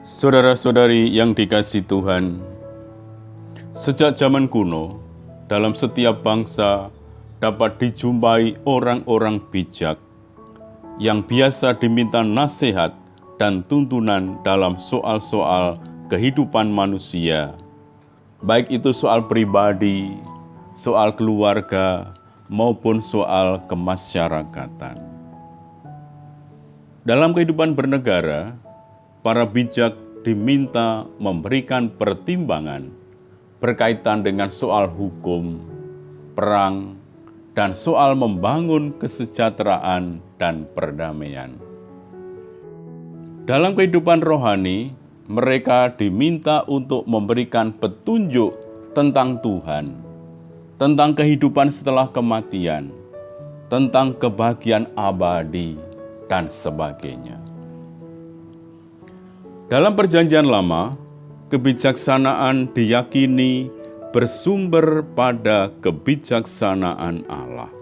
Saudara-saudari yang dikasihi Tuhan, sejak zaman kuno, dalam setiap bangsa dapat dijumpai orang-orang bijak yang biasa diminta nasihat dan tuntunan dalam soal-soal kehidupan manusia, baik itu soal pribadi, soal keluarga, maupun soal kemasyarakatan. Dalam kehidupan bernegara, para bijak diminta memberikan pertimbangan berkaitan dengan soal hukum, perang, dan soal membangun kesejahteraan dan perdamaian. Dalam kehidupan rohani, mereka diminta untuk memberikan petunjuk tentang Tuhan, tentang kehidupan setelah kematian, tentang kebahagiaan abadi, dan sebagainya. Dalam Perjanjian Lama, kebijaksanaan diyakini bersumber pada kebijaksanaan Allah.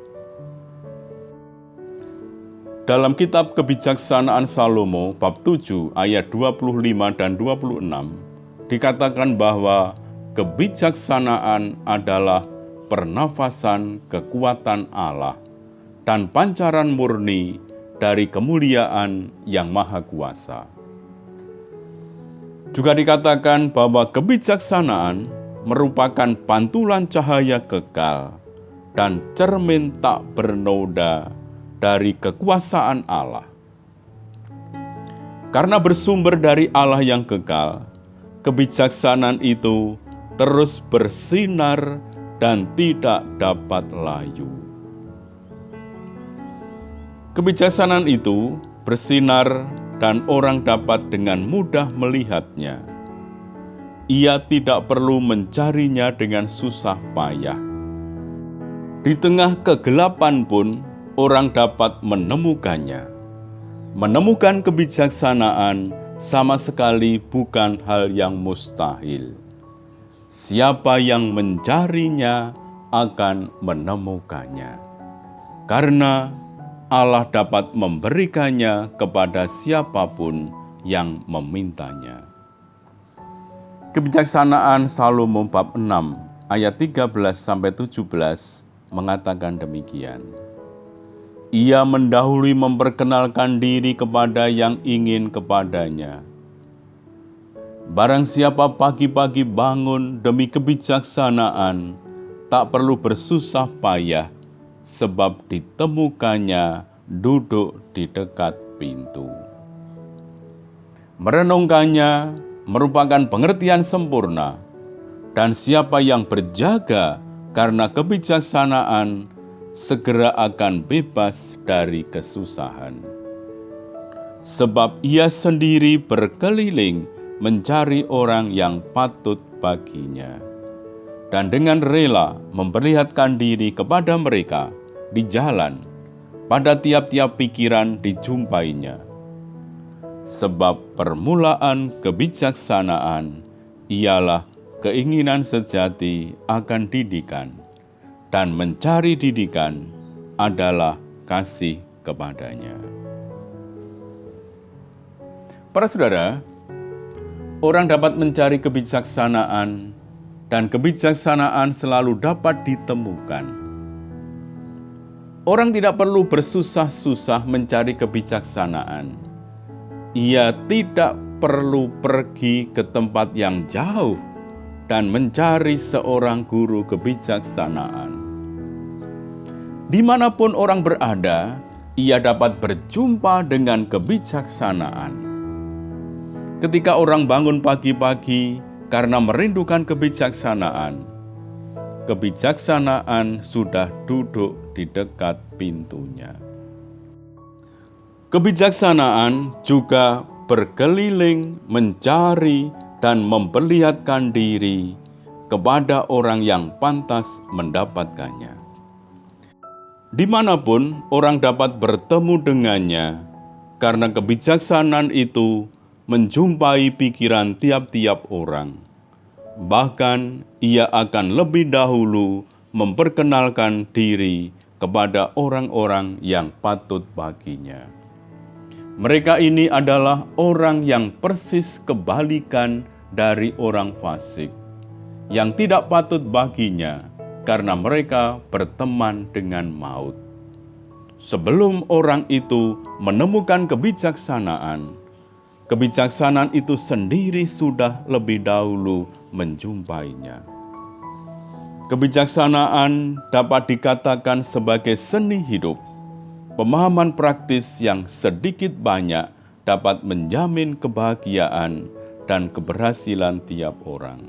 Dalam kitab Kebijaksanaan Salomo bab 7 ayat 25 dan 26 dikatakan bahwa kebijaksanaan adalah pernafasan kekuatan Allah dan pancaran murni dari kemuliaan yang maha kuasa. Juga dikatakan bahwa kebijaksanaan merupakan pantulan cahaya kekal dan cermin tak bernoda dari kekuasaan Allah. Karena bersumber dari Allah yang kekal, kebijaksanaan itu terus bersinar dan tidak dapat layu. Kebijaksanaan itu bersinar dan orang dapat dengan mudah melihatnya. Ia tidak perlu mencarinya dengan susah payah. Di tengah kegelapan pun orang dapat menemukannya. Menemukan kebijaksanaan sama sekali bukan hal yang mustahil. Siapa yang mencarinya akan menemukannya. Karena Allah dapat memberikannya kepada siapapun yang memintanya. Kebijaksanaan Salomo bab 6 ayat 13-17 mengatakan demikian. Ia mendahului memperkenalkan diri kepada yang ingin kepadanya. Barang siapa pagi-pagi bangun demi kebijaksanaan, tak perlu bersusah payah, sebab ditemukannya duduk di dekat pintu. Merenungkannya merupakan pengertian sempurna, dan siapa yang berjaga karena kebijaksanaan segera akan bebas dari kesusahan. Sebab ia sendiri berkeliling mencari orang yang patut baginya, dan dengan rela memperlihatkan diri kepada mereka di jalan, pada tiap-tiap pikiran dijumpainya. Sebab permulaan kebijaksanaan ialah keinginan sejati akan didikan, dan mencari didikan adalah kasih kepadanya. Para saudara, orang dapat mencari kebijaksanaan, dan kebijaksanaan selalu dapat ditemukan. Orang tidak perlu bersusah-susah mencari kebijaksanaan. Ia tidak perlu pergi ke tempat yang jauh dan mencari seorang guru kebijaksanaan. Dimanapun orang berada, ia dapat berjumpa dengan kebijaksanaan. Ketika orang bangun pagi-pagi, karena merindukan kebijaksanaan, kebijaksanaan sudah duduk di dekat pintunya. Kebijaksanaan juga berkeliling mencari dan memperlihatkan diri kepada orang yang pantas mendapatkannya. Dimanapun orang dapat bertemu dengannya, karena kebijaksanaan itu menjumpai pikiran tiap-tiap orang. Bahkan ia akan lebih dahulu memperkenalkan diri kepada orang-orang yang patut baginya. Mereka ini adalah orang yang persis kebalikan dari orang fasik, yang tidak patut baginya karena mereka berteman dengan maut. Sebelum orang itu menemukan kebijaksanaan, kebijaksanaan itu sendiri sudah lebih dahulu menjumpainya. Kebijaksanaan dapat dikatakan sebagai seni hidup, pemahaman praktis yang sedikit banyak dapat menjamin kebahagiaan dan keberhasilan tiap orang.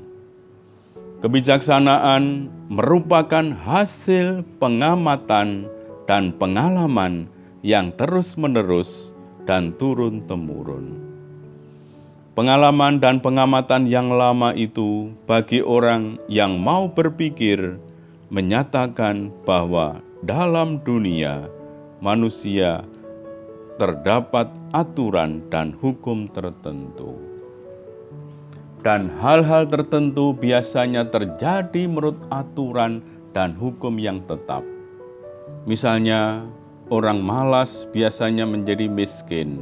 Kebijaksanaan merupakan hasil pengamatan dan pengalaman yang terus-menerus dan turun-temurun. Pengalaman dan pengamatan yang lama itu bagi orang yang mau berpikir menyatakan bahwa dalam dunia manusia terdapat aturan dan hukum tertentu. Dan hal-hal tertentu biasanya terjadi menurut aturan dan hukum yang tetap. Misalnya, orang malas biasanya menjadi miskin.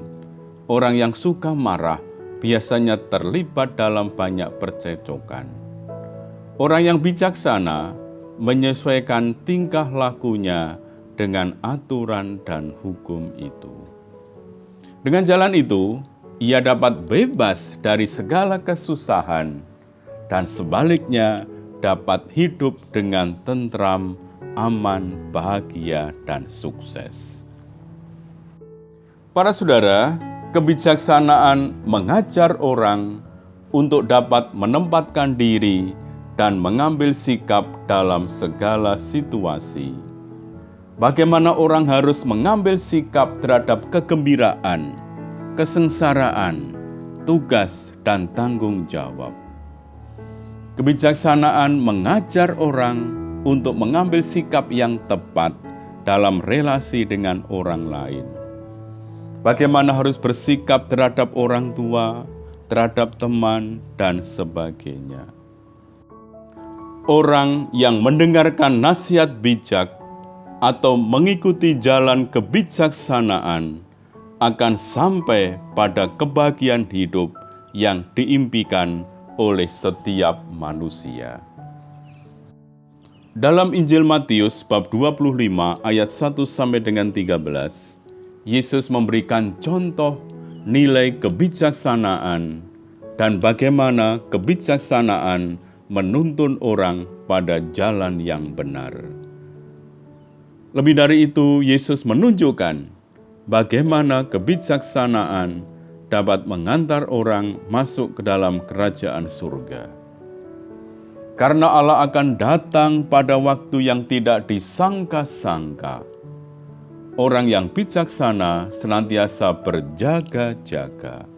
Orang yang suka marah biasanya terlibat dalam banyak percecokan. Orang yang bijaksana menyesuaikan tingkah lakunya dengan aturan dan hukum itu. Dengan jalan itu, ia dapat bebas dari segala kesusahan dan sebaliknya dapat hidup dengan tentram, aman, bahagia, dan sukses. Para saudara, kebijaksanaan mengajar orang untuk dapat menempatkan diri dan mengambil sikap dalam segala situasi. Bagaimana orang harus mengambil sikap terhadap kegembiraan, kesengsaraan, tugas, dan tanggung jawab. Kebijaksanaan mengajar orang untuk mengambil sikap yang tepat dalam relasi dengan orang lain. Bagaimana harus bersikap terhadap orang tua, terhadap teman, dan sebagainya. Orang yang mendengarkan nasihat bijak atau mengikuti jalan kebijaksanaan akan sampai pada kebahagiaan hidup yang diimpikan oleh setiap manusia. Dalam Injil Matius bab 25 ayat 1 sampai dengan 13, Yesus memberikan contoh nilai kebijaksanaan dan bagaimana kebijaksanaan menuntun orang pada jalan yang benar. Lebih dari itu, Yesus menunjukkan bagaimana kebijaksanaan dapat mengantar orang masuk ke dalam kerajaan surga. Karena Allah akan datang pada waktu yang tidak disangka-sangka. Orang yang bijaksana senantiasa berjaga-jaga.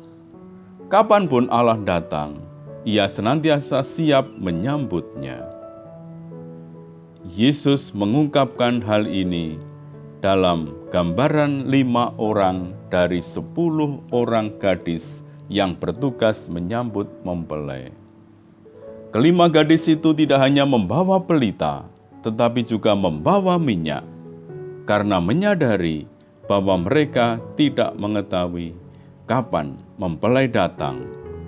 Kapanpun Allah datang, Ia senantiasa siap menyambutnya. Yesus mengungkapkan hal ini dalam gambaran 5 orang dari 10 orang gadis yang bertugas menyambut mempelai. Kelima gadis itu tidak hanya membawa pelita, tetapi juga membawa minyak, karena menyadari bahwa mereka tidak mengetahui kapan mempelai datang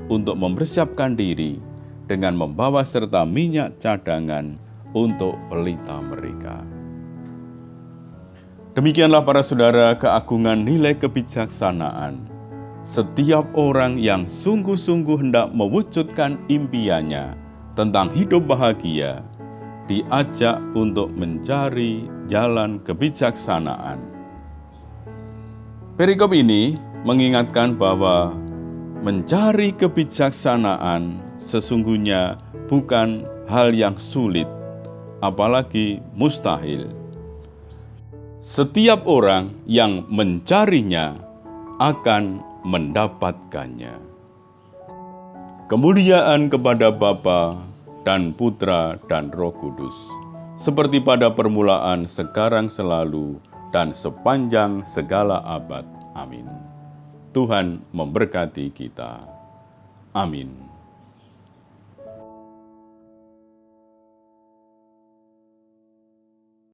untuk mempersiapkan diri dengan membawa serta minyak cadangan untuk pelita mereka. Demikianlah para saudara keagungan nilai kebijaksanaan. Setiap orang yang sungguh-sungguh hendak mewujudkan impiannya tentang hidup bahagia, diajak untuk mencari jalan kebijaksanaan. Perikop ini mengingatkan bahwa mencari kebijaksanaan sesungguhnya bukan hal yang sulit, apalagi mustahil. Setiap orang yang mencarinya akan mendapatkannya. Kemuliaan kepada Bapa dan Putra dan Roh Kudus, seperti pada permulaan, sekarang, selalu, dan sepanjang segala abad. Amin. Tuhan memberkati kita. Amin.